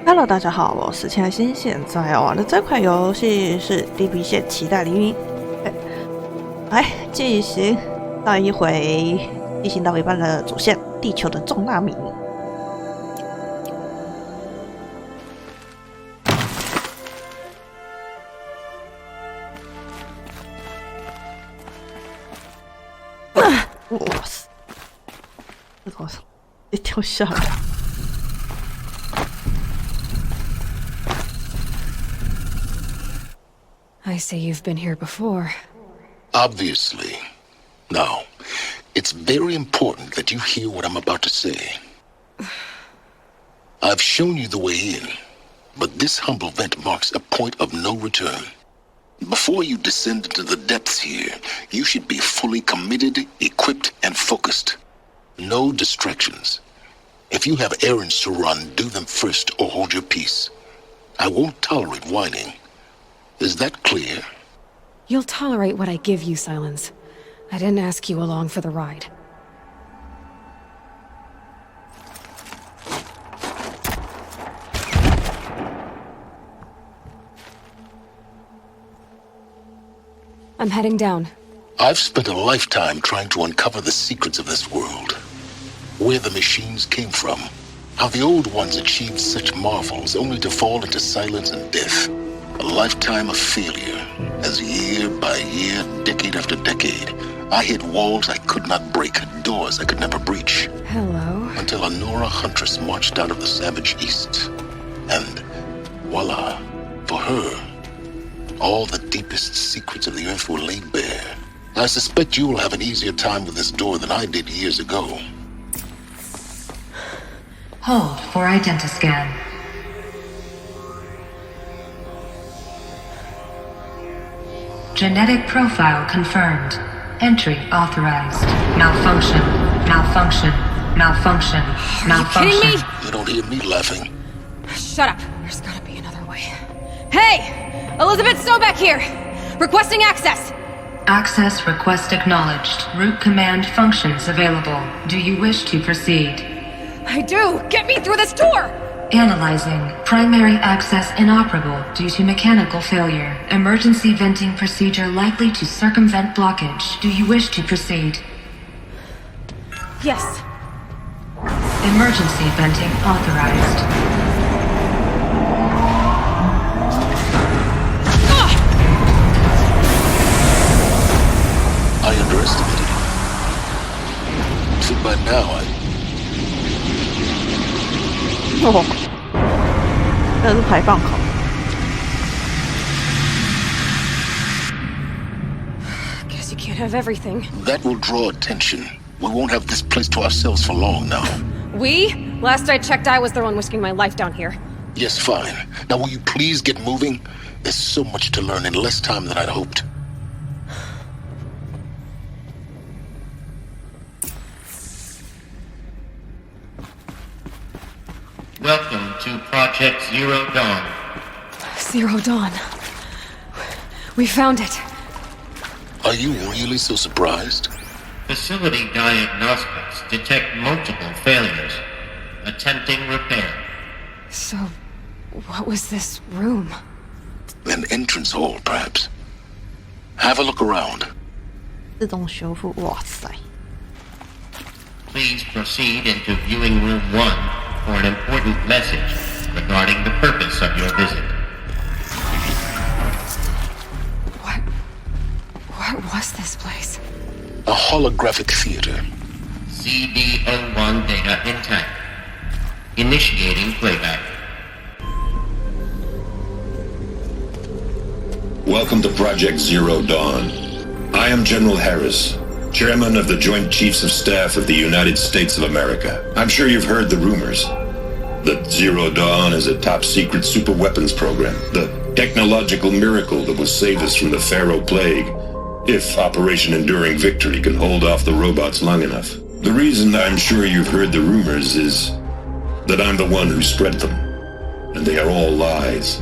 Hello， 大家好，我是沁寒心，现在玩的这款游戏是《地平线期待黎明》。来进行上一回进行到一半的主线——地球的重大秘密。哇塞！这头上也掉下来。I see you've been here before. Obviously. Now, it's very important that you hear what I'm about to say. I've shown you the way in, but this humble vent marks a point of no return. Before you descend into the depths here, you should be fully committed, equipped, and focused. No distractions. If you have errands to run, do them first or hold your peace. I won't tolerate whining. Is that clear? You'll tolerate what I give you, Silence. I didn't ask you along for the ride. I'm heading down. I've spent a lifetime trying to uncover the secrets of this world. Where the machines came from. How the old ones achieved such marvels only to fall into silence and death. A lifetime of failure, as year by year, decade after decade, I hit walls I could not break, doors I could never breach. Hello. Until a Nora huntress marched out of the savage east. And voila, for her, all the deepest secrets of the earth were laid bare. I suspect you will have an easier time with this door than I did years ago. Hold for identiscan. Genetic profile confirmed. Entry authorized. Malfunction. Malfunction. Malfunction. Malfunction. Are you kidding me? You don't hear me laughing. Shut up. There's gotta be another way. Hey! Elizabeth Sobeck here! Requesting access! Access request acknowledged. Root command functions available. Do you wish to proceed? I do! Get me through this door! Analyzing. Primary access inoperable due to mechanical failure. Emergency venting procedure likely to circumvent blockage. Do you wish to proceed? Yes. Emergency venting authorized. I underestimated you. See, by now, 哦，这是排放口。Guess you can't have everything. that will draw attention. We won't have this place to ourselves for long now. We? Last I checked, I was the one risking my life down here. Yes, fine. Now will you please get moving? There's so much to learn in less time than I'd hoped. Welcome to Project Zero Dawn. Zero Dawn. We found it. Are you really so surprised? Facility diagnostics detect multiple failures. Attempting repair. So, what was this room? An entrance hall, perhaps. Have a look around. 自动修复，哇塞！ Please proceed into viewing room 1 for an important message regarding the purpose of your visit. What was this place? A holographic theater. CB01 data intact. Initiating playback. Welcome to Project Zero Dawn. I am General Harris, Chairman of the Joint Chiefs of Staff of the United States of America. I'm sure you've heard the rumors that Zero Dawn is a top-secret super-weapons program, the technological miracle that will save us from the Pharaoh Plague, if Operation Enduring Victory can hold off the robots long enough. The reason I'm sure you've heard the rumors is that I'm the one who spread them, and they are all lies.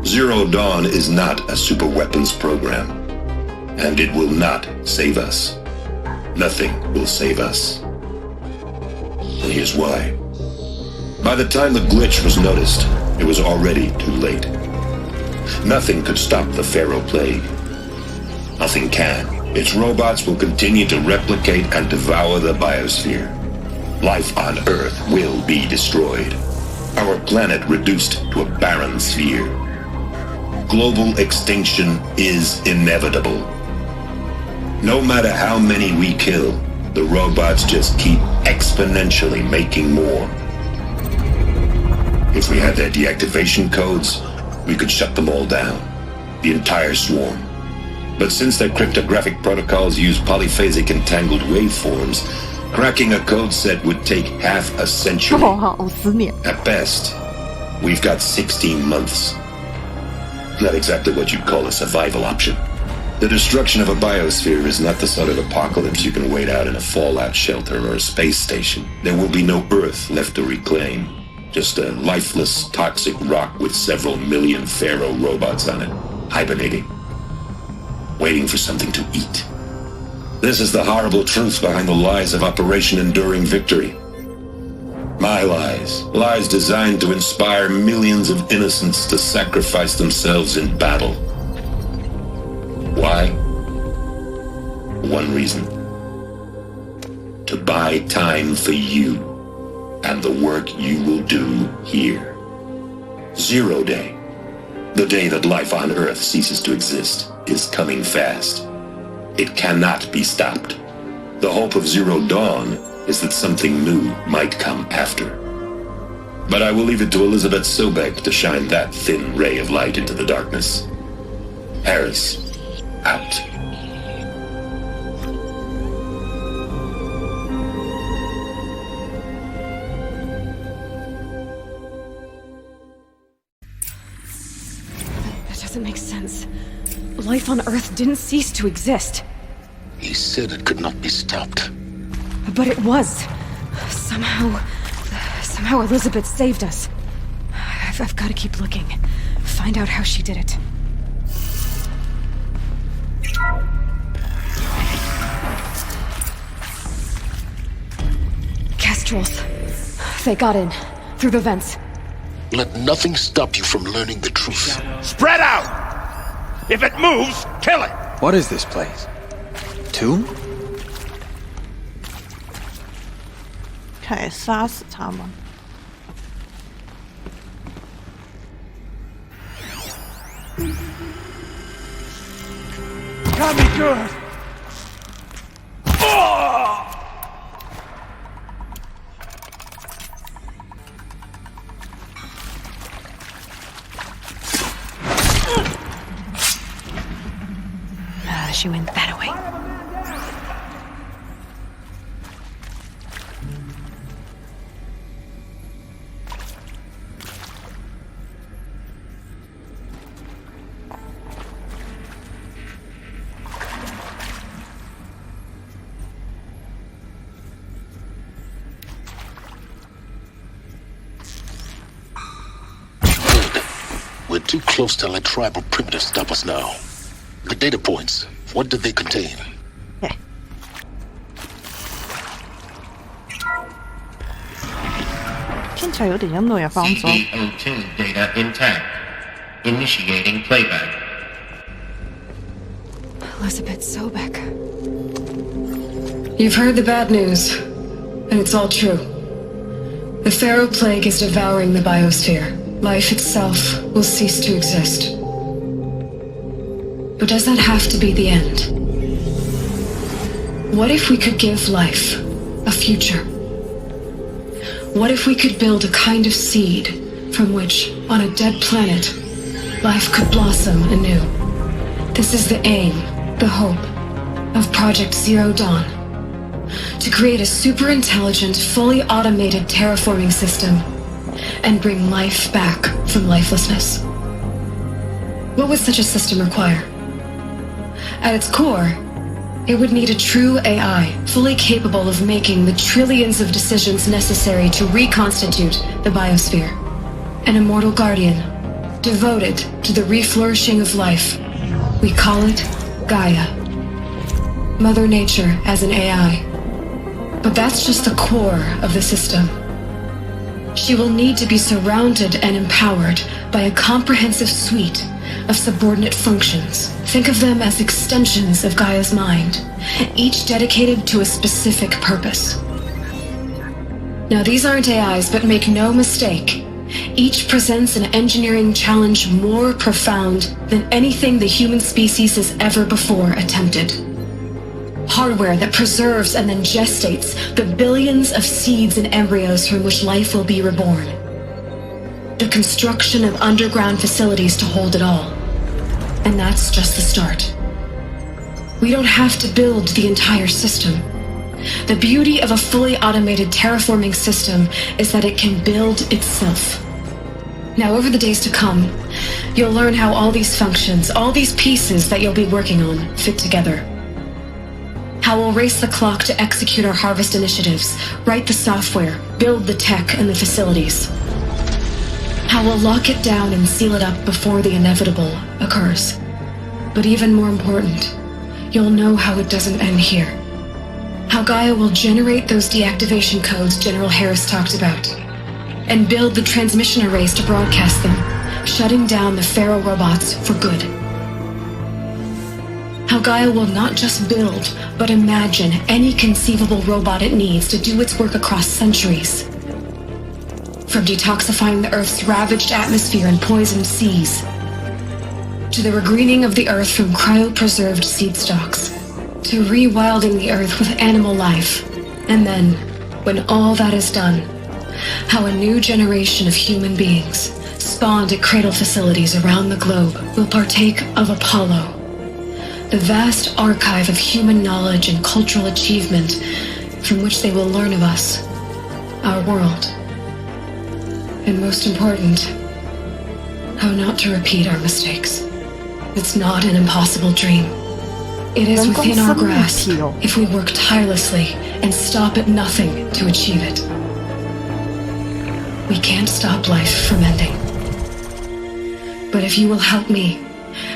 Zero Dawn is not a super-weapons program, and it will not save us. nothing will save us. And here's why. By the time the glitch was noticed, it was already too late. Nothing could stop the Pharaoh Plague. Nothing can. Its robots will continue to replicate and devour the biosphere. Life on Earth will be destroyed. Our planet reduced to a barren sphere. Global extinction is inevitable. No matter how many we kill, the robots just keep exponentially making more. If we had their deactivation codes, we could shut them all down, the entire swarm. But since their cryptographic protocols use polyphasic entangled waveforms, cracking a code set would take half a century. At best, we've got 16 months. Not exactly what you'd call a survival option. The destruction of a biosphere is not the sort of apocalypse you can wait out in a fallout shelter or a space station. There will be no Earth left to reclaim. Just a lifeless, toxic rock with several million Pharaoh robots on it, hibernating, waiting for something to eat. This is the horrible truth behind the lies of Operation Enduring Victory. My lies. Lies designed to inspire millions of innocents to sacrifice themselves in battle. Why? One reason. To buy time for you and the work you will do here. Zero Day, the day that life on Earth ceases to exist, is coming fast. It cannot be stopped. The hope of Zero Dawn is that something new might come after. But I will leave it to Elizabeth Sobek to shine that thin ray of light into the darkness. Harris, out. That doesn't make sense. Life on Earth didn't cease to exist. He said it could not be stopped. But it was. Somehow Elizabeth saved us. I've got to keep looking. Find out how she did it. Kestrels. They got in. Through the vents. Let nothing stop you from learning the truth. Spread out! If it moves, kill it! What is this place? Tomb? 可以杀死他吗？ Got me good! She went that way. We're too close to let tribal primitives stop us now. The data points, what did they contain? 听起来有点像诺亚方舟。 CO2 data intact. Initiating playback. Elizabeth Sobek. You've heard the bad news, and it's all true. The Pharaoh Plague is devouring the biosphere. Life itself will cease to exist. But does that have to be the end? What if we could give life a future? What if we could build a kind of seed from which, on a dead planet, life could blossom anew? This is the aim, the hope, of Project Zero Dawn. To create a super-intelligent, fully automated terraforming system and bring life back from lifelessness. What would such a system require? At its core, it would need a true AI, fully capable of making the trillions of decisions necessary to reconstitute the biosphere. An immortal guardian, devoted to the reflourishing of life. We call it Gaia. Mother Nature as an AI. But that's just the core of the system. She will need to be surrounded and empowered by a comprehensive suite of subordinate functions. Think of them as extensions of Gaia's mind, each dedicated to a specific purpose. Now, these aren't AIs, but make no mistake, each presents an engineering challenge more profound than anything the human species has ever before attempted. Hardware that preserves and then gestates the billions of seeds and embryos from which life will be reborn. The construction of underground facilities to hold it all. And that's just the start. We don't have to build the entire system. The beauty of a fully automated terraforming system is that it can build itself. Now, over the days to come, you'll learn how all these functions, all these pieces that you'll be working on, fit together. How we'll race the clock to execute our harvest initiatives, write the software, build the tech and the facilities. How we'll lock it down and seal it up before the inevitable occurs. But even more important, you'll know how it doesn't end here. How Gaia will generate those deactivation codes General Harris talked about, and build the transmission arrays to broadcast them, shutting down the Pharaoh robots for good. How Gaia will not just build, but imagine any conceivable robot it needs to do its work across centuries. From detoxifying the Earth's ravaged atmosphere and poisoned seas, to the regreening of the Earth from cryopreserved seed stalks, to rewilding the Earth with animal life. And then, when all that is done, how a new generation of human beings, spawned at cradle facilities around the globe, will partake of Apollo, the vast archive of human knowledge and cultural achievement from which they will learn of us, our world. And most important, how not to repeat our mistakes. It's not an impossible dream. It is within our grasp if we work tirelessly and stop at nothing to achieve it. We can't stop life from ending. But if you will help me,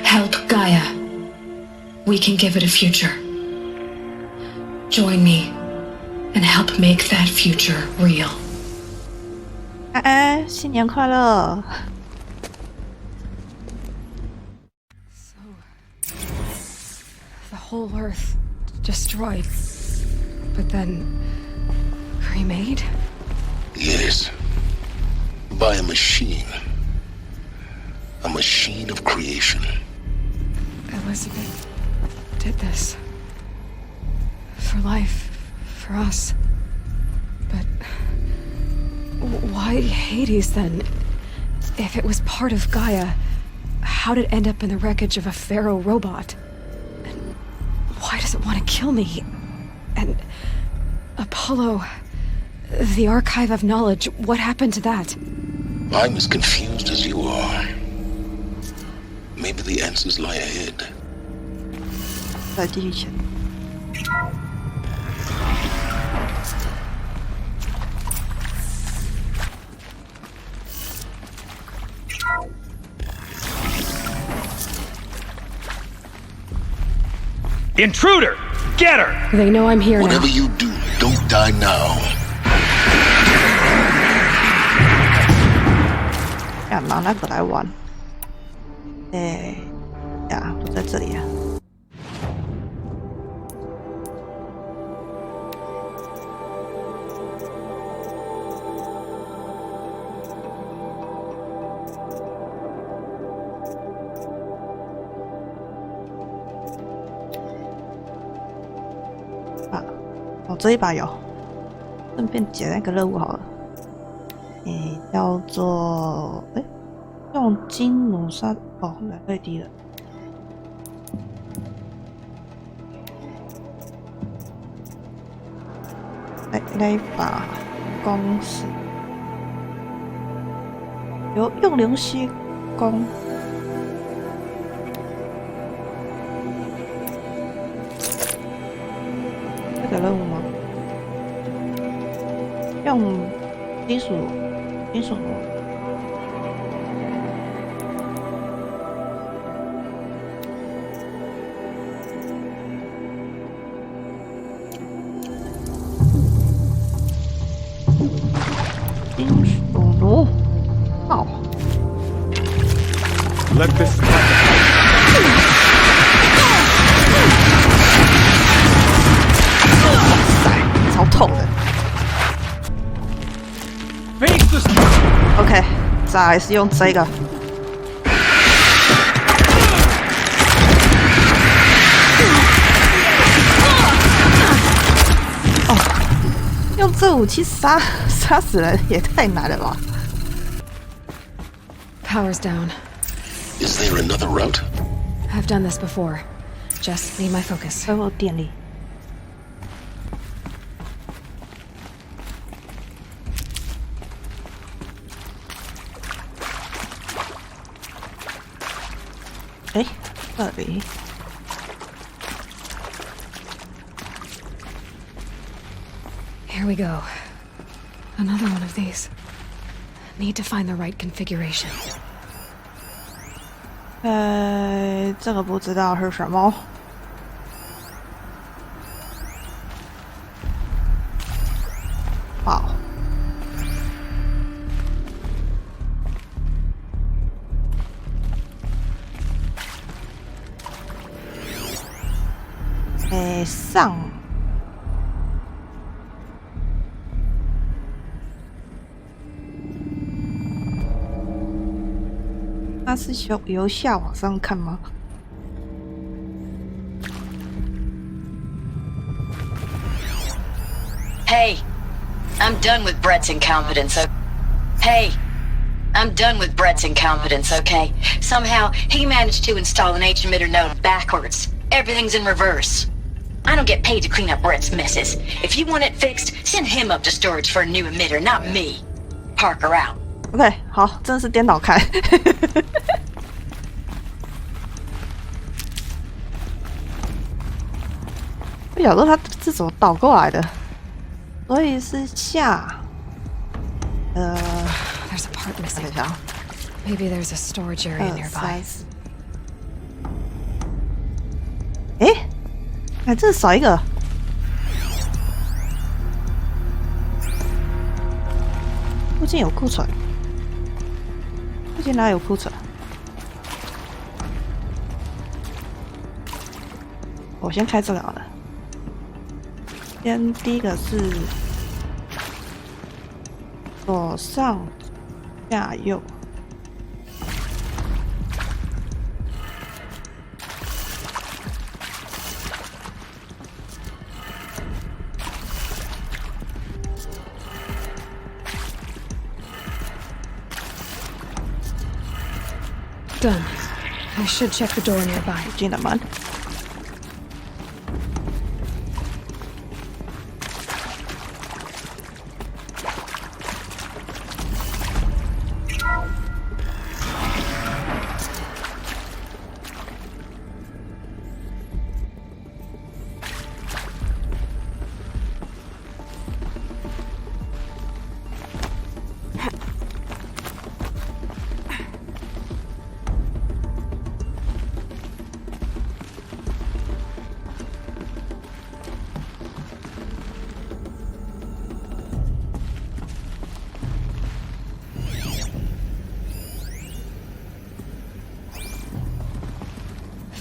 help Gaia, we can give it a future. Join me and help make that future real. 新年快乐！ The whole Earth destroyed, but then remade? Yes. By a machine. A machine of creation. Elizabeth did this. For life, for us. But why Hades then? If it was part of Gaia, how did it end up in the wreckage of a Pharaoh robot? And why does it want to kill me? And Apollo, the archive of knowledge, what happened to that? I'm as confused as you are. Maybe the answers lie ahead. 再继续前。 Intruder! Get her! They know I'm here Whatever now. you do, don't die now. 要拿那个来玩。哎呀，不在这里啊。啊，哦，这一把有，顺便解那个任务好了。叫做用金弩杀哦，来最低了。那一把弓矢，用灵犀弓。这个任务吗？用金属弩。金属弩。好。Let this 超痛的。face the OK， 再来是用这个。哦，用这武器杀死人也太难了吧 Power's down. Is there another route? I've done this before. Just need my focus. 最后电力。哎，这里。Here we go. Another one of these. Need to find the right configuration. 这个不知道是什么。好。上。它是由下往上看吗？ Hey, I'm done with Brett's incompetence. Hey, I'm done with Brett's incompetence, okay? Somehow, he managed to install an H-emitter node backwards. Everything's in reverse. I don't get paid to clean up Brett's messes. If you want it fixed, send him up to storage for a new emitter, not me. Parker out. OK， 好，真的是颠倒看。我想说他是怎么倒过来的，所以是下。There's a part 等 missing. 一下啊， Maybe there's a storage area 2、 nearby. 3、4。哎，哎，这少一个。附近有库存。附近哪有库存？我先开这个好了。先第一个是左上下右。Done. I should check the door nearby. 进了门。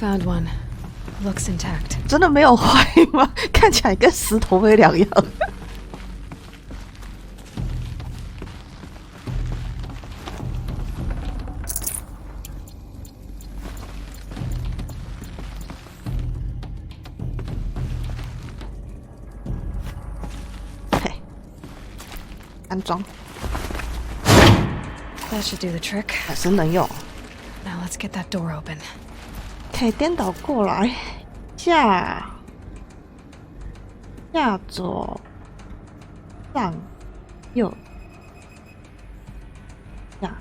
Found one. Looks intact. 真的没有坏吗？看起来跟石头没两样。嘿，安装 That should do the trick. 还是能用。 Now let's get that door open. 可以颠倒过来，下左上右下。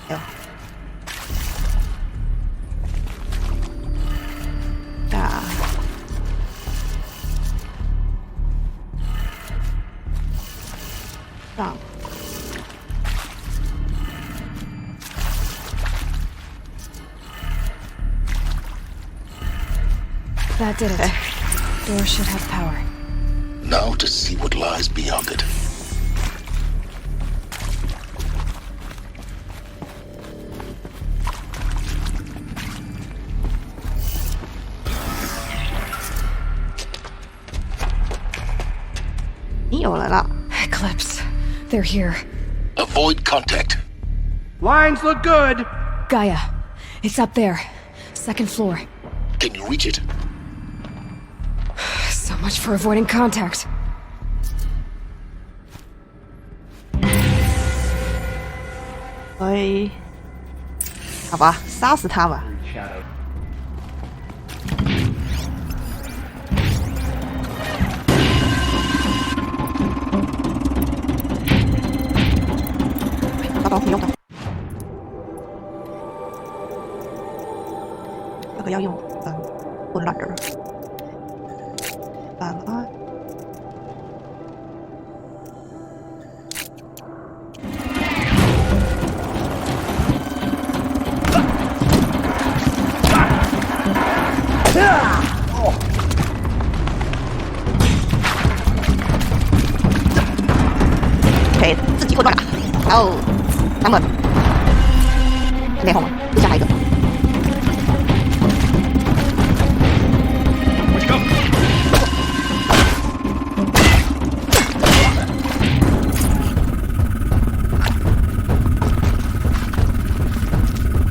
右下。上， That did it. Door should have power. Now to see what lies beyond it. Eclipse. They're here. Avoid contact. Lines look good. Gaia. It's up there. Second floor. Can you reach it? So much for avoiding contact. Oi. 好吧，杀死他吧。糟糕，没用到。那个要用混乱的。办案。可以自己混乱了。哦，那么内讧了，再下来一个。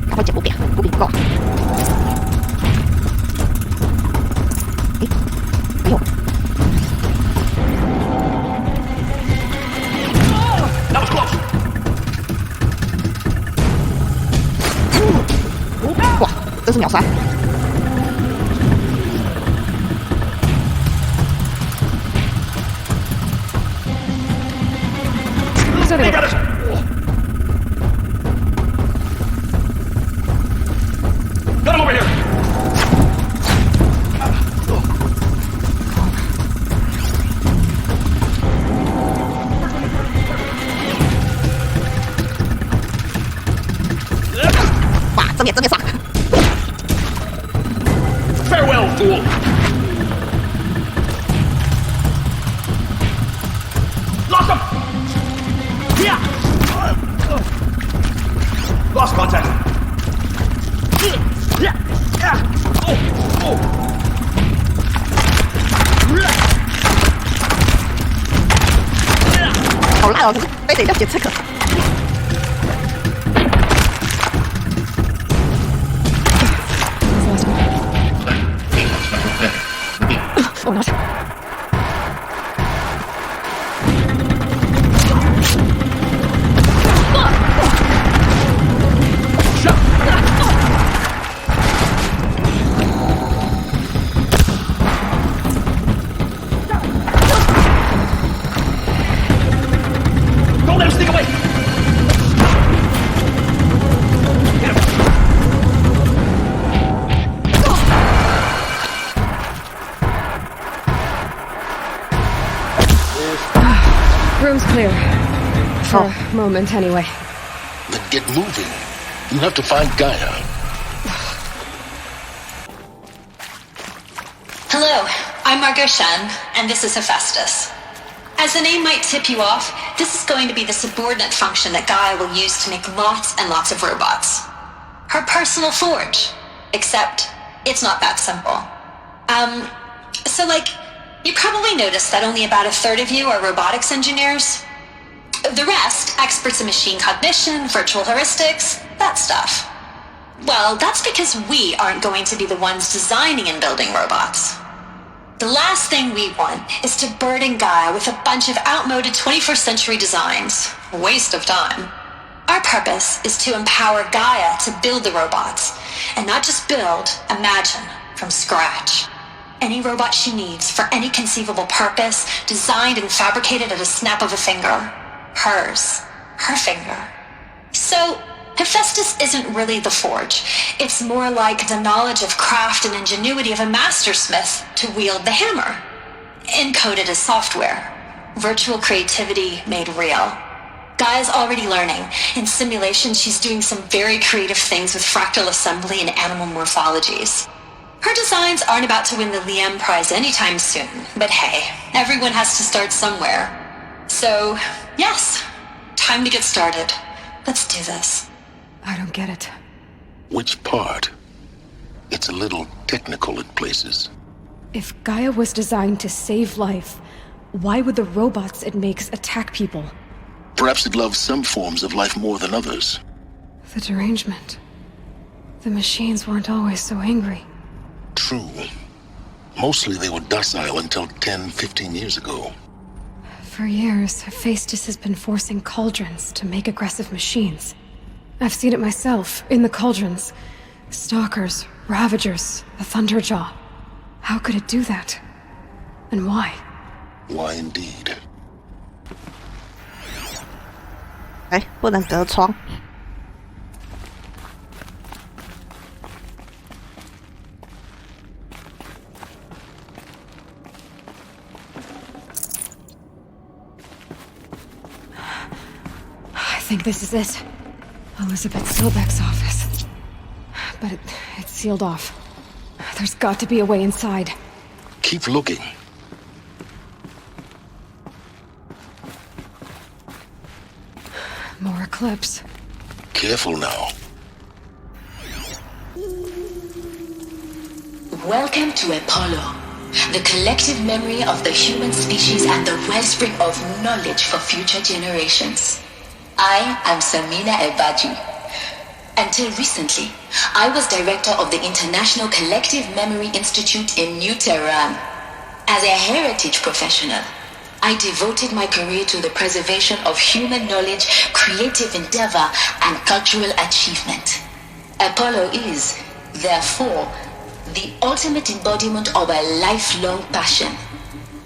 赶快捡补饼，补饼不够。诶，没有。哇，这是秒杀！这里。Got him over here. Farewell, fool. Lost him. Yeah. Lost contact. Oh. 好烂哦！非得要捡这个。我拿下。Don't let him sneak away. Get him. Room's clear. For a moment, anyway. Then get moving. You have to find Gaia. Hello, I'm Margot Shen, and this is Hephaestus. As the name might tip you off, this is going to be the subordinate function that Gaia will use to make lots and lots of robots. Her personal forge. Except, it's not that simple. You probably noticed that only about a third of you are robotics engineers. The rest, experts in machine cognition, virtual heuristics, that stuff. Well, that's because we aren't going to be the ones designing and building robots. The last thing we want is to burden Gaia with a bunch of outmoded 21st century designs. Waste of time. Our purpose is to empower Gaia to build the robots, and not just build, imagine, from scratch. Any robot she needs for any conceivable purpose, designed and fabricated at a snap of a finger. Hers. Her finger. So, Hephaestus isn't really the forge. It's more like the knowledge of craft and ingenuity of a mastersmith to wield the hammer. Encoded as software. Virtual creativity made real. Gaia's already learning. In simulation, she's doing some very creative things with fractal assembly and animal morphologies. Her designs aren't about to win the Liam Prize anytime soon, but hey, everyone has to start somewhere. So, yes, time to get started. Let's do this. I don't get it. Which part? It's a little technical in places. If Gaia was designed to save life, why would the robots it makes attack people? Perhaps it loves some forms of life more than others. The derangement. The machines weren't always so angry. True. Mostly they were docile until 10, 15 years ago. For years, Hephaestus has been forcing cauldrons to make aggressive machines. I've seen it myself, in the cauldrons. Stalkers, Ravagers, the Thunderjaw. How could it do that? And why? Why indeed? 哎，不能隔窗。I think this is it. Elizabeth Silbeck's office. But it's sealed off. There's got to be a way inside. Keep looking. More eclipse. Careful now. Welcome to Apollo, the collective memory of the human species and the wellspring of knowledge for future generations. I am Samina Ebaji. Until recently, I was director of the International Collective Memory Institute in New Tehran. As a heritage professional, I devoted my career to the preservation of human knowledge, creative endeavor, and cultural achievement. Apollo is, therefore, the ultimate embodiment of a lifelong passion,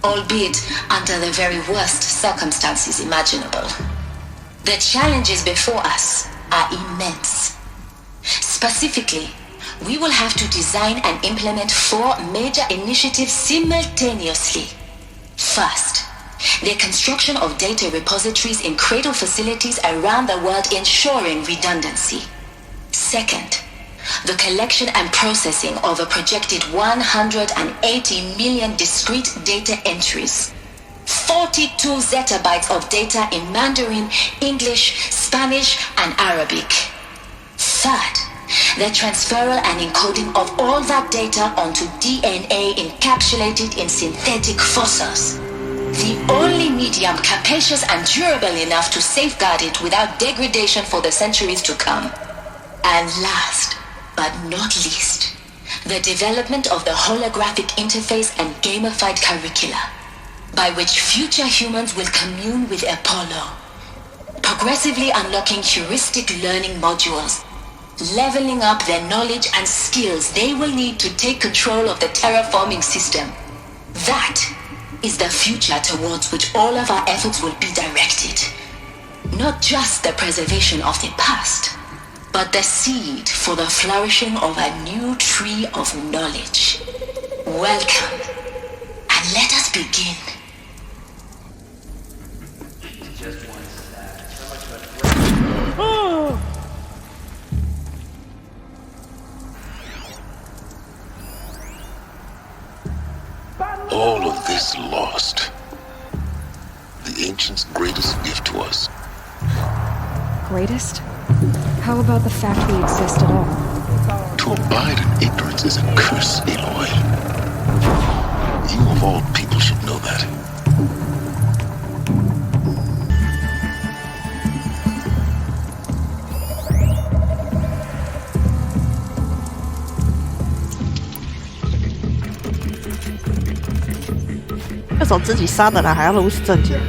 albeit under the very worst circumstances imaginable. The challenges before us are immense. Specifically, we will have to design and implement 4 major initiatives simultaneously. First, the construction of data repositories in cradle facilities around the world ensuring redundancy. Second, the collection and processing of a projected 180 million discrete data entries. 42 zettabytes of data in Mandarin, English, Spanish, and Arabic. Third, the transferal and encoding of all that data onto DNA encapsulated in synthetic fossils. The only medium capacious and durable enough to safeguard it without degradation for the centuries to come. And last, but not least, the development of the holographic interface and gamified curricula, by which future humans will commune with Apollo, progressively unlocking heuristic learning modules, leveling up their knowledge and skills they will need to take control of the terraforming system. That is the future towards which all of our efforts will be directed. Not just the preservation of the past, but the seed for the flourishing of a new tree of knowledge. Welcome, and let us begin. All of this lost. The ancients' greatest gift to us. Greatest? How about the fact we exist at all? To abide in ignorance is a curse, Aloy. You of all people should know that.这种自己杀的人还要如此正经。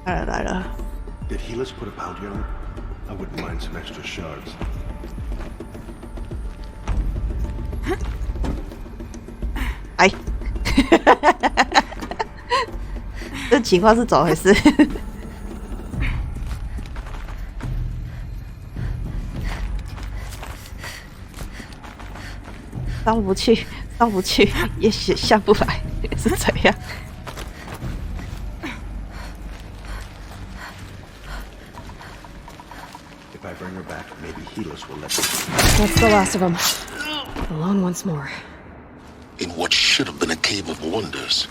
来了。 Did Helis put a bounty on it? I wouldn't mind some extra shards. 哎，这情况是怎么回事？上不去，也下不来，是怎样？ If I bring her back, maybe Helos will let me. That's the last of them. Alone once more. In what should have been a cave of wonders.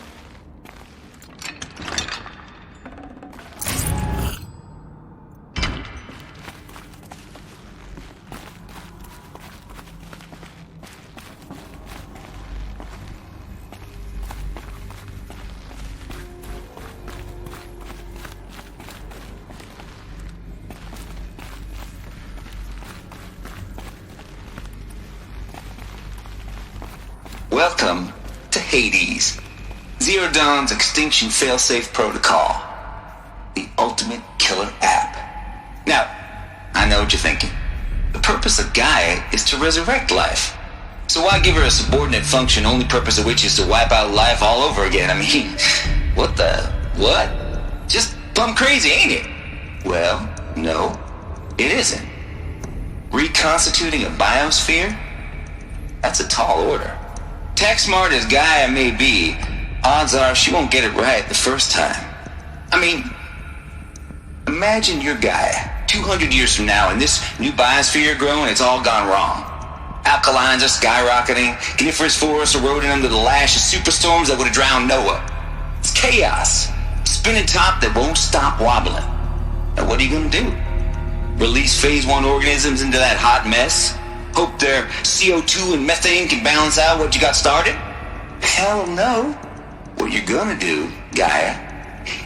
Welcome to Hades, ZeroDawn's extinction failsafe protocol, the ultimate killer app. Now, I know what you're thinking. The purpose of Gaia is to resurrect life. So why give her a subordinate function, only purpose of which is to wipe out life all over again? I mean, what? Just plumb crazy, ain't it? Well, no, it isn't. Reconstituting a biosphere? That's a tall order. Tech smart as Gaia may be, odds are she won't get it right the first time. I mean, imagine you're Gaia, 200 years from now, and this new biosphere you're growing, it's all gone wrong. Alkalines are skyrocketing, coniferous forests eroding under the lash of superstorms that would have drowned Noah. It's chaos, spinning top that won't stop wobbling. Now what are you gonna do? Release phase 1 organisms into that hot mess? Hope their CO2 and methane can balance out what you got started? Hell no. What you're gonna do, Gaia,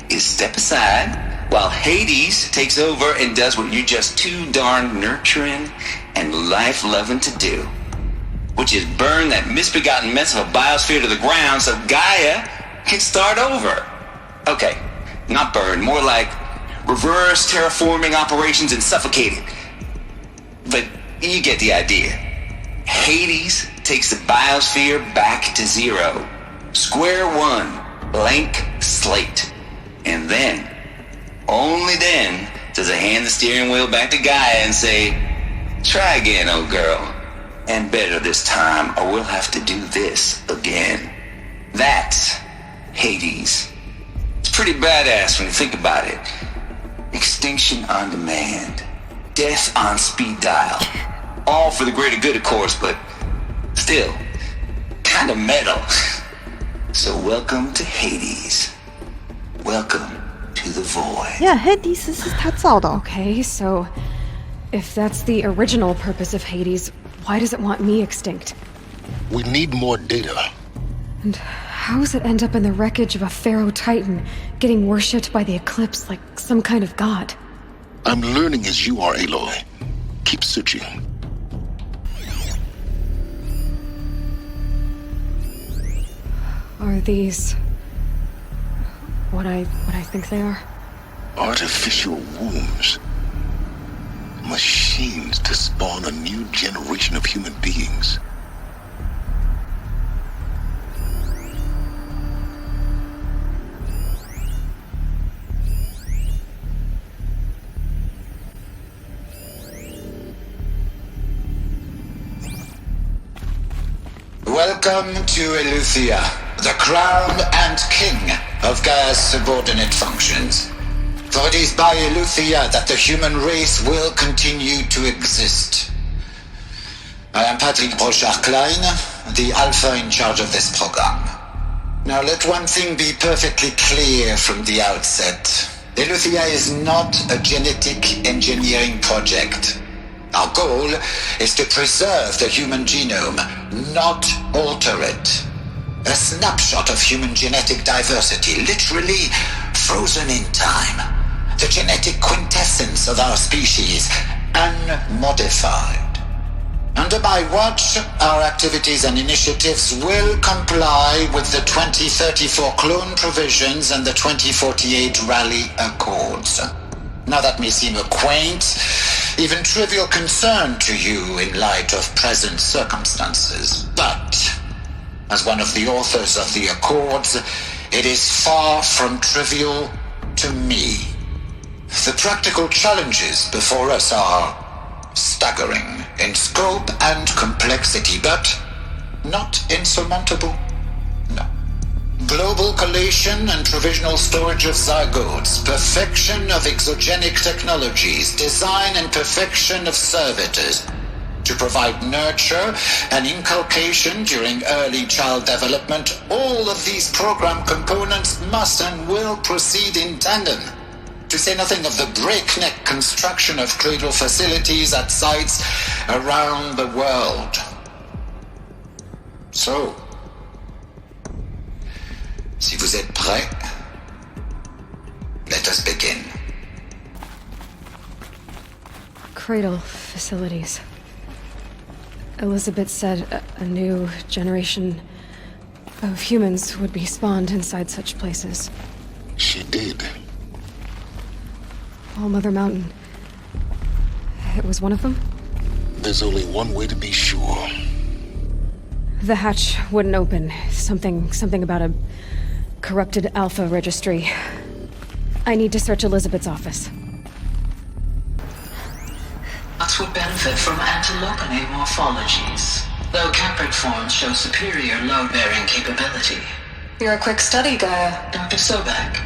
is step aside while Hades takes over and does what you're just too darn nurturing and life-loving to do, which is burn that misbegotten mess of a biosphere to the ground so Gaia can start over. Okay, not burn, more like reverse terraforming operations and suffocate it. But you get the idea. Hades takes the biosphere back to zero. Square one, blank slate. And then, only then, does it hand the steering wheel back to Gaia and say, try again, old girl. And better this time, or we'll have to do this again. That's Hades. It's pretty badass when you think about it. Extinction on demand. Death on speed dial. All for the greater good, of course, but still, kind of metal. So welcome to Hades. Welcome to the void. Yeah, Hades 是他造的。 Okay, so if that's the original purpose of Hades, why does it want me extinct? We need more data. And how does it end up in the wreckage of a pharaoh titan, getting worshipped by the eclipse like some kind of god? I'm learning as you are, Aloy. Keep searching. Are these what I think they are? Artificial wombs. Machines to spawn a new generation of human beings. Welcome to Eleuthia, the crown and king of Gaia's subordinate functions. For it is by Eleuthia that the human race will continue to exist. I am Patrick Brochard-Klein, the alpha in charge of this program. Now let one thing be perfectly clear from the outset. Eleuthia is not a genetic engineering project. Our goal is to preserve the human genome, not alter it. A snapshot of human genetic diversity, literally frozen in time. The genetic quintessence of our species, unmodified. Under my watch, our activities and initiatives will comply with the 2034 clone provisions and the 2048 Rally Accords. Now that may seem a quaint, even trivial concern to you in light of present circumstances. But, as one of the authors of the Accords, it is far from trivial to me. The practical challenges before us are staggering in scope and complexity, but not insurmountable. No. Global collation and provisional storage of zygotes, perfection of exogenic technologies, design and perfection of servitors, to provide nurture and inculcation during early child development. All of these program components must and will proceed in tandem, to say nothing of the breakneck construction of cradle facilities at sites around the world. So, si vous êtes prêts, let us begin. Cradle facilities. Elizabeth said a new generation of humans would be spawned inside such places. She did. All Mother Mountain. It was one of them? There's only one way to be sure. The hatch wouldn't open. Something about a corrupted Alpha registry. I need to search Elizabeth's office. Bots would benefit from antilopinate morphologies, though caprid forms show superior load-bearing capability. You're a quick study, Gaia. Dr. Sobek,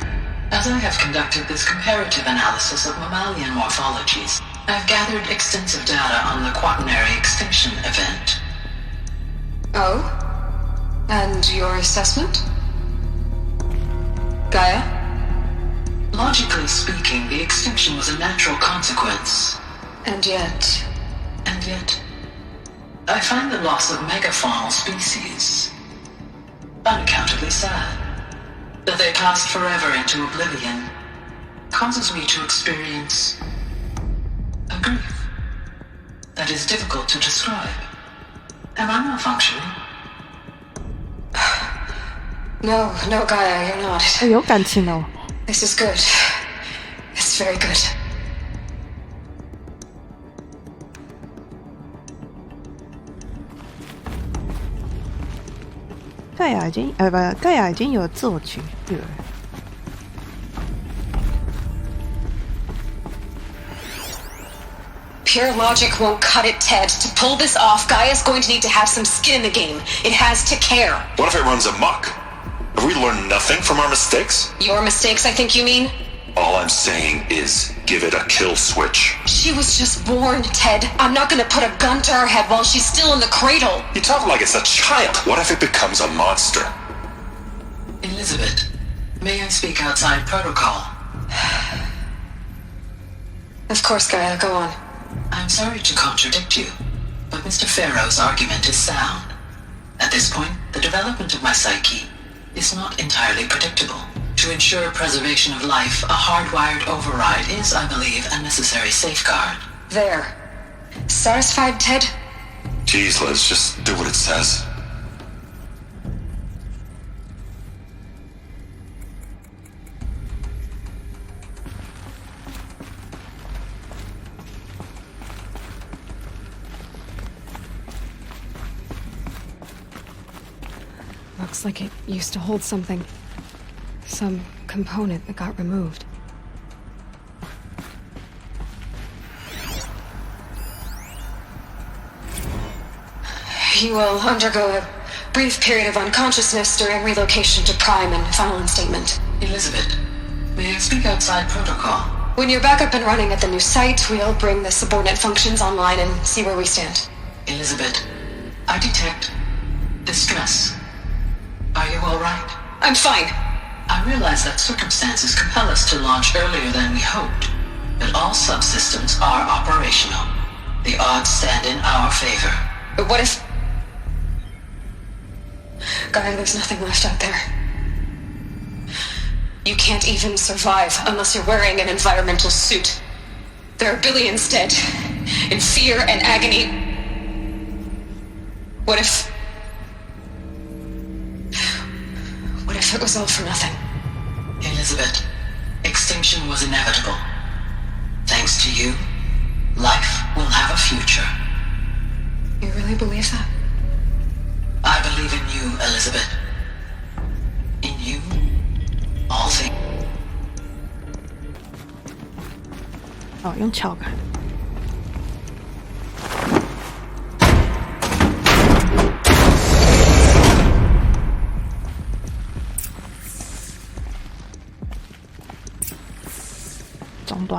as I have conducted this comparative analysis of mammalian morphologies, I've gathered extensive data on the quaternary extinction event. Oh? And your assessment? Gaia? Logically speaking, the extinction was a natural consequence. And yet, I find the loss of megafaunal species unaccountably sad. That they passed forever into oblivion causes me to experience a grief that is difficult to describe. Am I malfunctioning? No, Gaia, you're not. 有感情哦。 This is good. It's very good. 盖亚已经有自我取悦了。 Pure logic won't cut it, Ted. To pull this off, Gaia's going to need to have some skin in the game. It has to care. What if it runs amok? Have we learned nothing from our mistakes? Your mistakes, I think you mean? All I'm saying is give it a kill switch. She was just born, Ted. I'm not gonna put a gun to her head while she's still in the cradle. You talk like it's a child. What if it becomes a monster? Elizabeth, may I speak outside protocol? Of course, Gaia, go on. I'm sorry to contradict you, but Mr. Farrow's argument is sound. At this point, the development of my psyche is not entirely predictable. To ensure preservation of life, a hardwired override is, I believe, a necessary safeguard. There. Satisfied, Ted? Jeez, Liz, just do what it says. Looks like it used to hold something. Some component that got removed. You will undergo a brief period of unconsciousness during relocation to Prime and final instatement. Elizabeth, may I speak outside protocol? When you're back up and running at the new site, we'll bring the subordinate functions online and see where we stand. Elizabeth, I detect distress. Are you all right? I'm fine. I realize that circumstances compel us to launch earlier than we hoped, but all subsystems are operational. The odds stand in our favor. But what if... Gaia, there's nothing left out there. You can't even survive unless you're wearing an environmental suit. There are billions dead, in fear and agony. What if it was all for nothing? Elizabeth, extinction was inevitable. Thanks to you, life will have a future. You really believe that? I believe in you, Elizabeth. In you, all things. 哦，用撬开。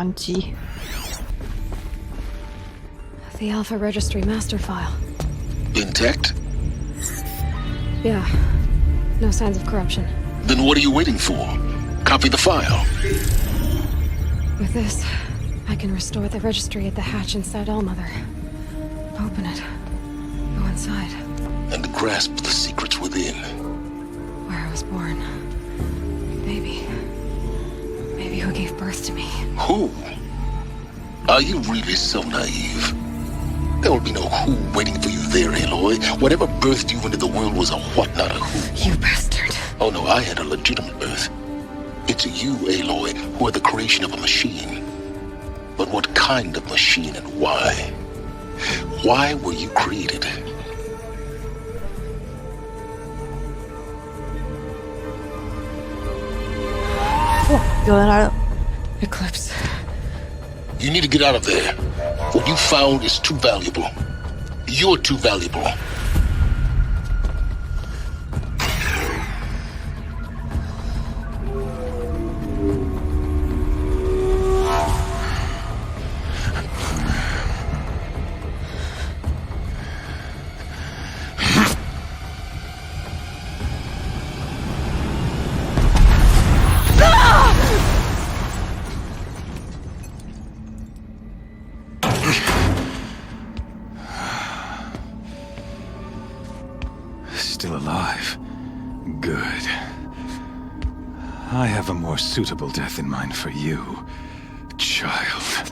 关机。The Alpha Registry master file. Intact? Yeah. No signs of corruption. Then what are you waiting for? Copy the file. With this, I can restore the registry at the hatch inside Allmother. Open it. Go inside. And grasp the secrets within. Where I was born. Baby who gave birth to me. Who? Are you really so naive? There will be no who waiting for you there, Aloy. Whatever birthed you into the world was a what, not a who. You bastard. Oh no, I had a legitimate birth. It's you, Aloy, who are the creation of a machine. But what kind of machine and why? Why were you created? Eclipse. You need to get out of there. What you found is too valuable. You're too valuable. Still alive. Good. I have a more suitable death in mind for you, child.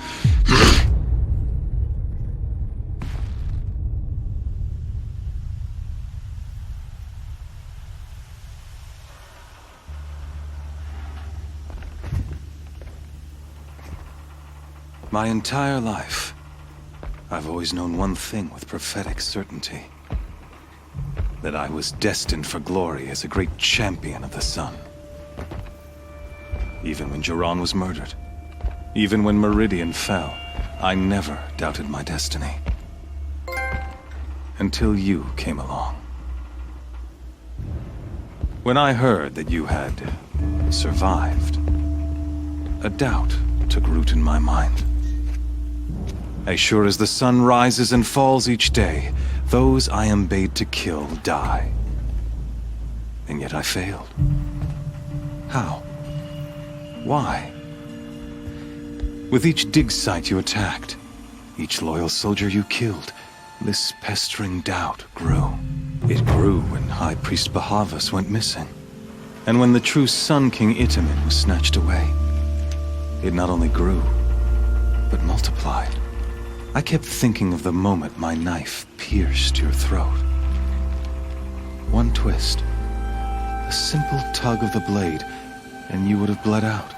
My entire life, I've always known one thing with prophetic certainty. That I was destined for glory as a great champion of the sun. Even when Jiran was murdered, even when Meridian fell, I never doubted my destiny. Until you came along. When I heard that you had survived, a doubt took root in my mind. As sure as the sun rises and falls each day, those I am bade to kill die. And yet I failed. How? Why? With each dig site you attacked, each loyal soldier you killed, this pestering doubt grew. It grew when High Priest Bahavas went missing. And when the true Sun King Itamen was snatched away. It not only grew, but multiplied. I kept thinking of the moment my knife pierced your throat. One twist, a simple tug of the blade, and you would have bled out.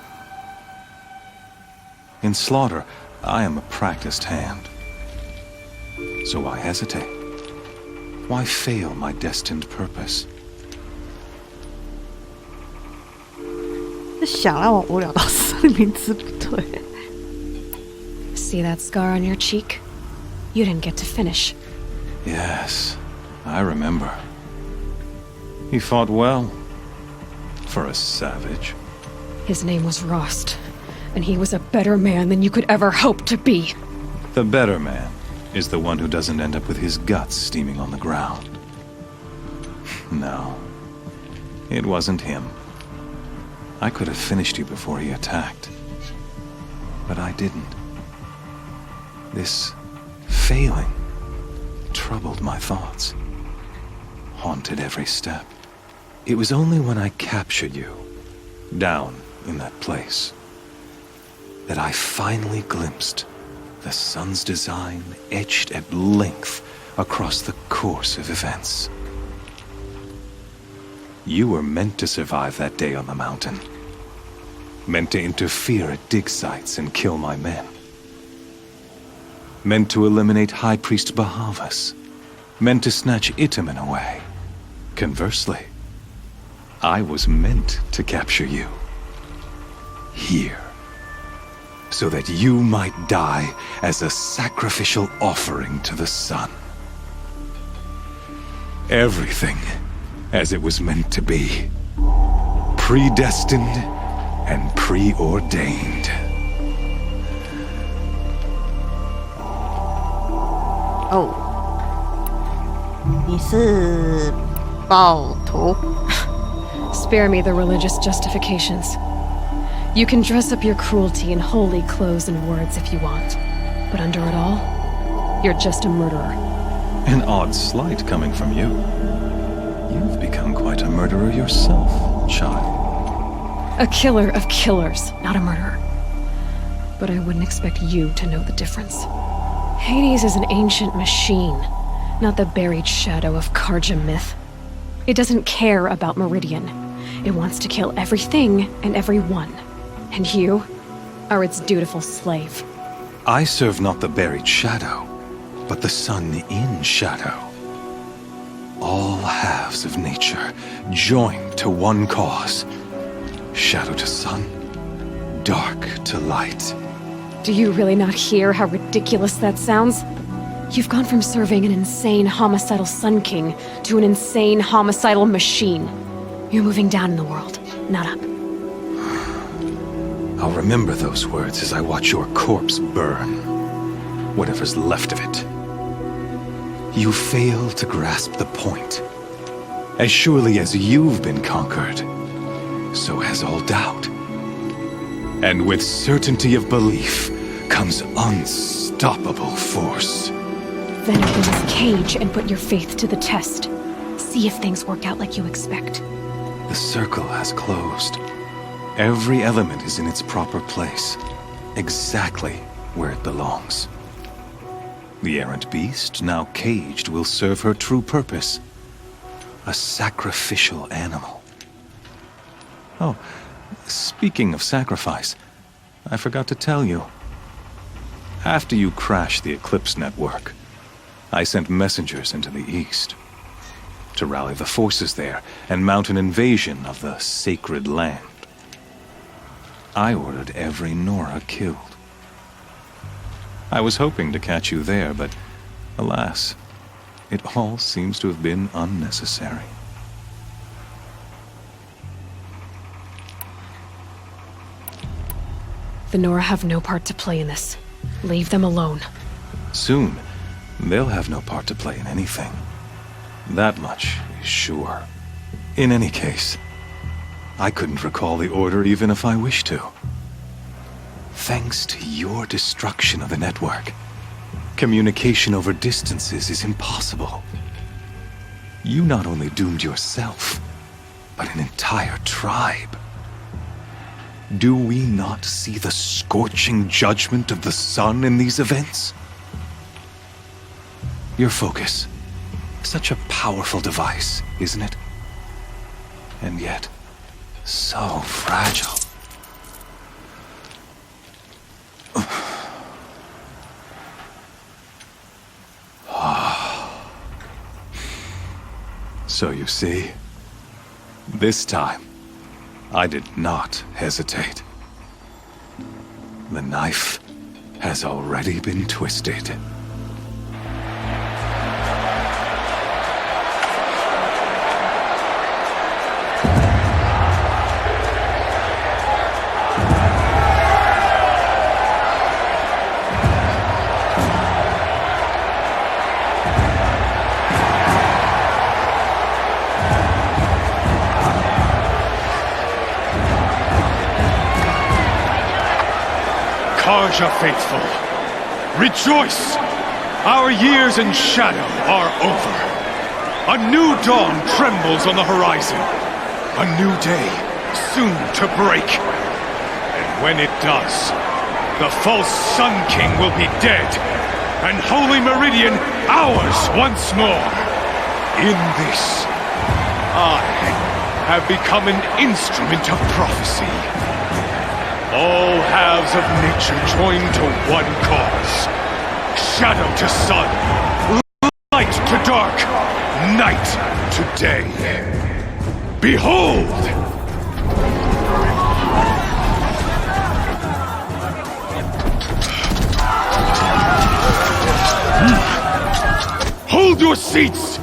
In slaughter, I am a practiced hand. So why hesitate? Why fail my destined purpose? 想让我无聊到死，名字不对。 See that scar on your cheek? You didn't get to finish. Yes, I remember. He fought well. For a savage. His name was Rost, and he was a better man than you could ever hope to be. The better man is the one who doesn't end up with his guts steaming on the ground. No, it wasn't him. I could have finished you before he attacked. But I didn't. This failing troubled my thoughts, haunted every step. It was only when I captured you, down in that place, that I finally glimpsed the sun's design etched at length across the course of events. You were meant to survive that day on the mountain. Meant to interfere at dig sites and kill my men. Meant to eliminate High Priest Bahavas. Meant to snatch Itamen away. Conversely, I was meant to capture you. Here. So that you might die as a sacrificial offering to the sun. Everything as it was meant to be. Predestined and preordained. 哦，你是暴徒。Spare me the religious justifications. You can dress up your cruelty in holy clothes and words if you want, but under it all, you're just a murderer. An odd slight coming from you. You've become quite a murderer yourself, child. A killer of killers, not a murderer. But I wouldn't expect you to know the difference. Hades is an ancient machine, not the buried shadow of Karja myth. It doesn't care about Meridian. It wants to kill everything and everyone. And you are its dutiful slave. I serve not the buried shadow, but the sun in shadow. All halves of nature joined to one cause. Shadow to sun, dark to light. Do you really not hear how ridiculous that sounds? You've gone from serving an insane homicidal Sun King to an insane homicidal machine. You're moving down in the world, not up. I'll remember those words as I watch your corpse burn. Whatever's left of it. You fail to grasp the point. As surely as you've been conquered, so has all doubt. And with certainty of belief comes unstoppable force. Then open this cage and put your faith to the test. See if things work out like you expect. The circle has closed. Every element is in its proper place, exactly where it belongs. The errant beast, now caged, will serve her true purpose. A sacrificial animal. Oh, speaking of sacrifice, I forgot to tell you. After you crashed the Eclipse network, I sent messengers into the east to rally the forces there and mount an invasion of the sacred land. I ordered every Nora killed. I was hoping to catch you there, but alas, it all seems to have been unnecessary. The Nora have no part to play in this. Leave them alone. Soon, they'll have no part to play in anything. That much is sure. In any case, I couldn't recall the order even if I wished to. Thanks to your destruction of the network, communication over distances is impossible. You not only doomed yourself, but an entire tribe. Do we not see the scorching judgment of the sun in these events? Your focus. Such a powerful device, isn't it? And yet, so fragile. So you see, this time, I did not hesitate. The knife has already been twisted. Karja faithful, rejoice! Our years in shadow are over. A new dawn trembles on the horizon. A new day soon to break. And when it does, the false Sun King will be dead, and Holy Meridian ours once more. In this, I have become an instrument of prophecy. All halves of nature joined to one cause. Shadow to sun, light to dark, night to day. Behold! Hold your seats!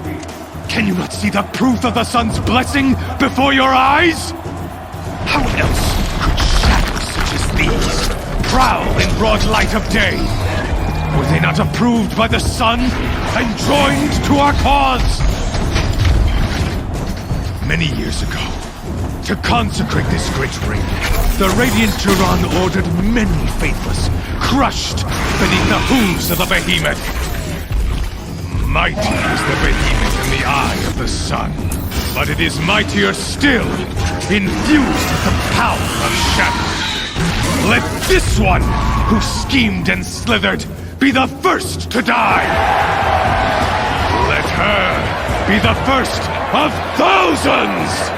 Can you not see the proof of the sun's blessing before your eyes? How else could shadows such as these prowl in broad light of day? Were they not approved by the sun and joined to our cause? Many years ago, to consecrate this great ring, the Radiant Turan ordered many faithless, crushed beneath the hooves of the behemoth. Mighty is the behemoth in the eye of the sun, but it is mightier still, infused with the power of shadow. Let this one, who schemed and slithered, be the first to die. Let her be the first of thousands!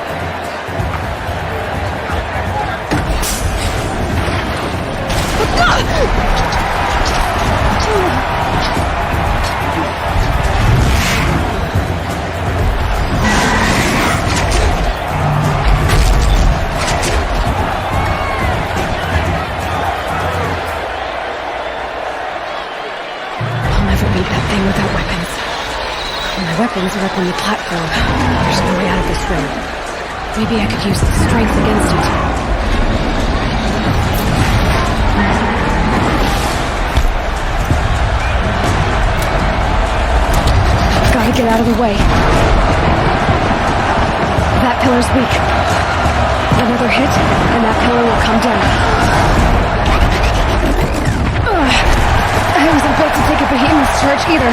Without weapons. My weapons are up on the platform. There's no way out of this room. Maybe I could use the strength against it. Gotta get out of the way. That pillar's weak. Another hit, and that pillar will come down. I wasn't built to take a behemoth's charge either.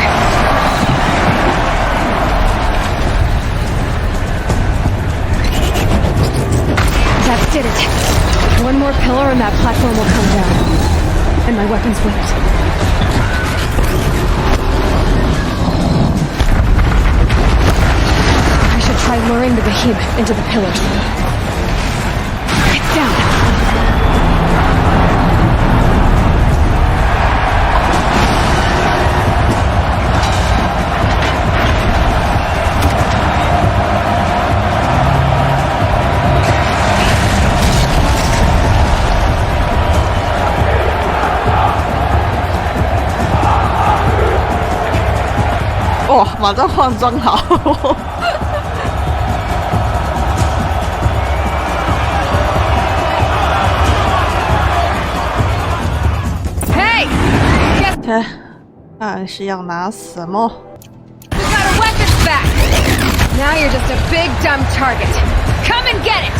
That did it. One more pillar and that platform will come down. And my weapons with it. I should try luring the behemoth into the pillars. It's down.哦，马上换装好。Hey! Guess 看是要拿什么 you got our weapons back! Now you're just a big dumb target. Come and get it!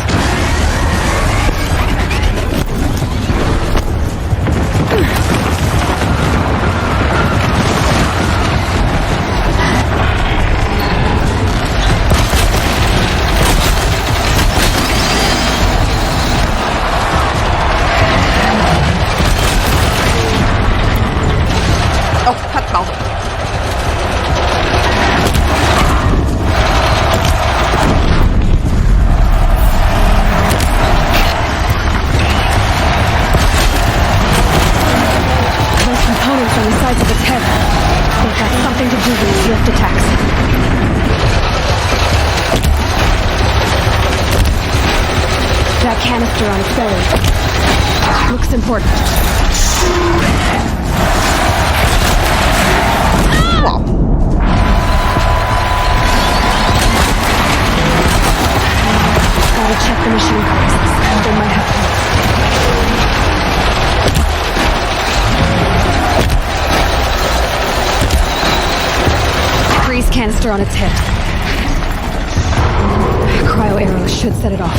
Oh, 他逃。Those components on the sides of its head. They've got something to do with its lift attacks. That canister on its belly. Looks important. Wow. Gotta check the machine parts. They might have parts. Freeze canister on its head. Cryo arrows should set it off.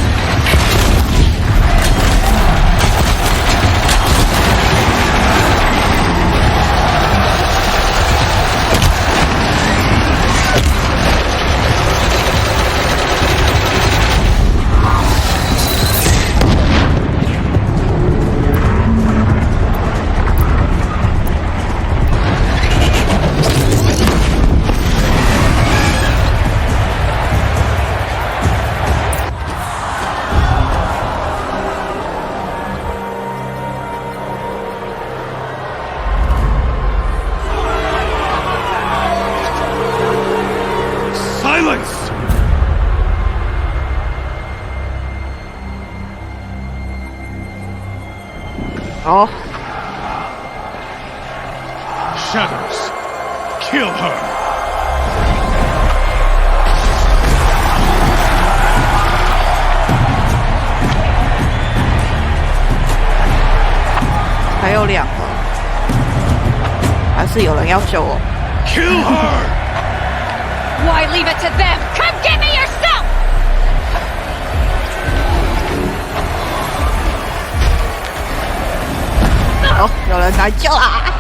Silence! Oh. Shadows, kill her!还有2个。是有人要救我。Kill her! Why leave it to them? Come get me yourself! 哦，有人来救啦！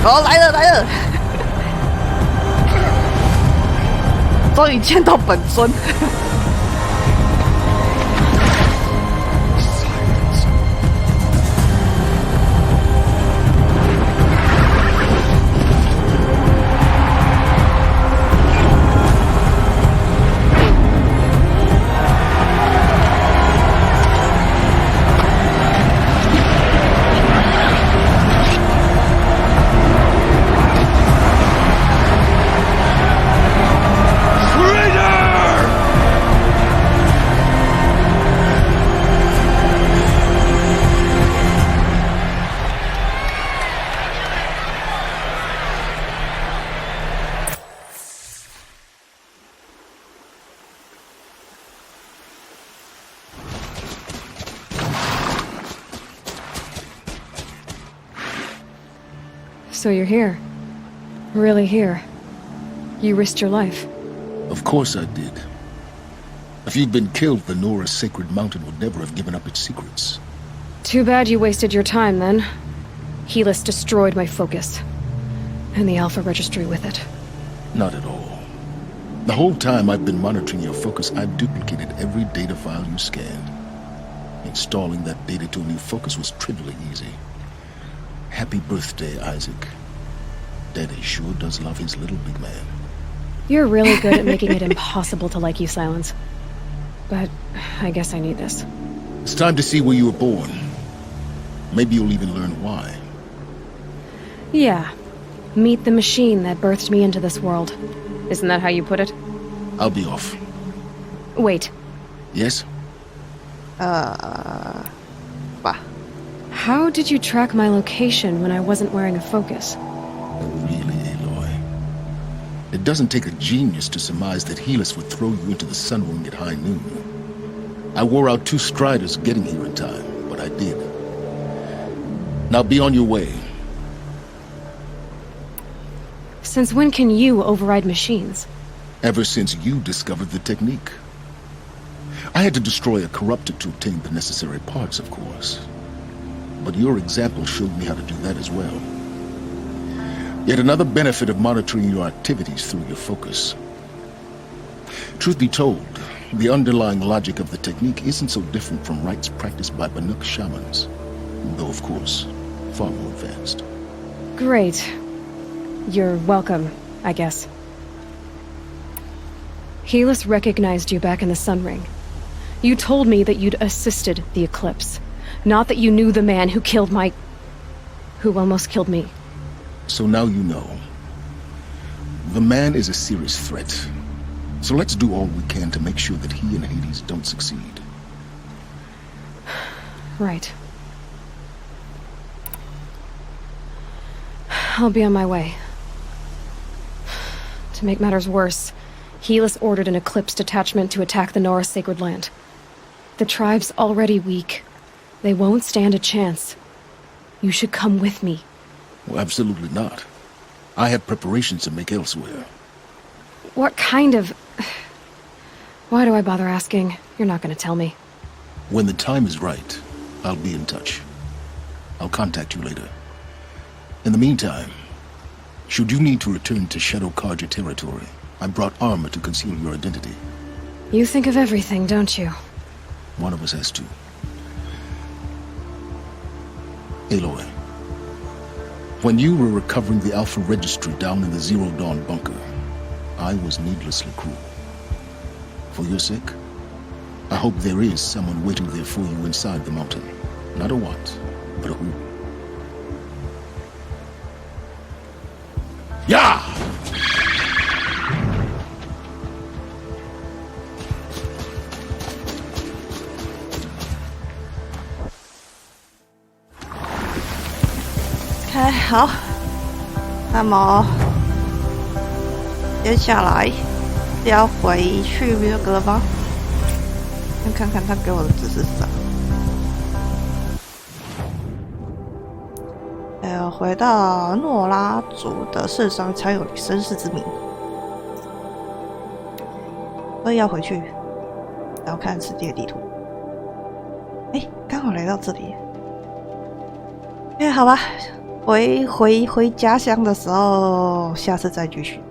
哦，来了来了！终于见到本尊。So you're here. Really here. You risked your life. Of course I did. If you'd been killed, the Nora's sacred mountain would never have given up its secrets. Too bad you wasted your time, then. Helis destroyed my focus. And the Alpha Registry with it. Not at all. The whole time I've been monitoring your focus, I've duplicated every data file you scanned. Installing that data to a new focus was trivially easy. Happy birthday, Isaac. Daddy sure does love his little big man. You're really good at making it impossible to like you, Silence. But I guess I need this. It's time to see where you were born. Maybe you'll even learn why. Yeah. Meet the machine that birthed me into this world. Isn't that how you put it? I'll be off. Wait. Yes? How did you track my location when I wasn't wearing a focus? Really, Aloy? It doesn't take a genius to surmise that Helis would throw you into the Sunwing at high noon. I wore out 2 striders getting here in time, but I did. Now be on your way. Since when can you override machines? Ever since you discovered the technique. I had to destroy a corrupted to obtain the necessary parts, of course. But your example showed me how to do that as well. Yet another benefit of monitoring your activities through your focus. Truth be told, the underlying logic of the technique isn't so different from rites practiced by Banuk shamans, though of course, far more advanced. Great. You're welcome, I guess. Helis recognized you back in the Sunring. You told me that you'd assisted the eclipse. Not that you knew the man who killed who almost killed me. So now you know. The man is a serious threat. So let's do all we can to make sure that he and Hades don't succeed. Right. I'll be on my way. To make matters worse, Helis ordered an eclipse detachment to attack the Nora sacred land. The tribe's already weak. They won't stand a chance. You should come with me. Well, absolutely not. I have preparations to make elsewhere. What kind of... Why do I bother asking? You're not going to tell me. When the time is right, I'll be in touch. I'll contact you later. In the meantime, should you need to return to Shadow Karja territory, I brought armor to conceal your identity. You think of everything, don't you? One of us has to. Aloy, when you were recovering the Alpha Registry down in the ZeroDawn bunker, I was needlessly cruel. For your sake, I hope there is someone waiting there for you inside the mountain. Not a what, but a who. Yeah! OK， 好，那么接下来要回去那个吗？看看他给我的指示是什么。还有回到诺拉族的世上才有你身世之谜，所以要回去，然后看世界地图。哎，刚好来到这里。哎，好吧，回家乡的时候，下次再继续。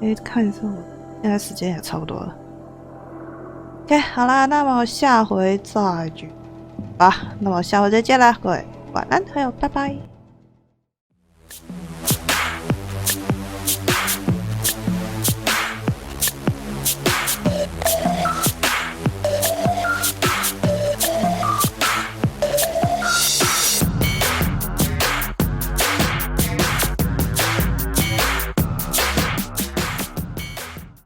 哎，看一下，现在时间也差不多了。OK， 好啦，那么下回再聚吧。那么下回再见啦，各位晚安，还有拜拜。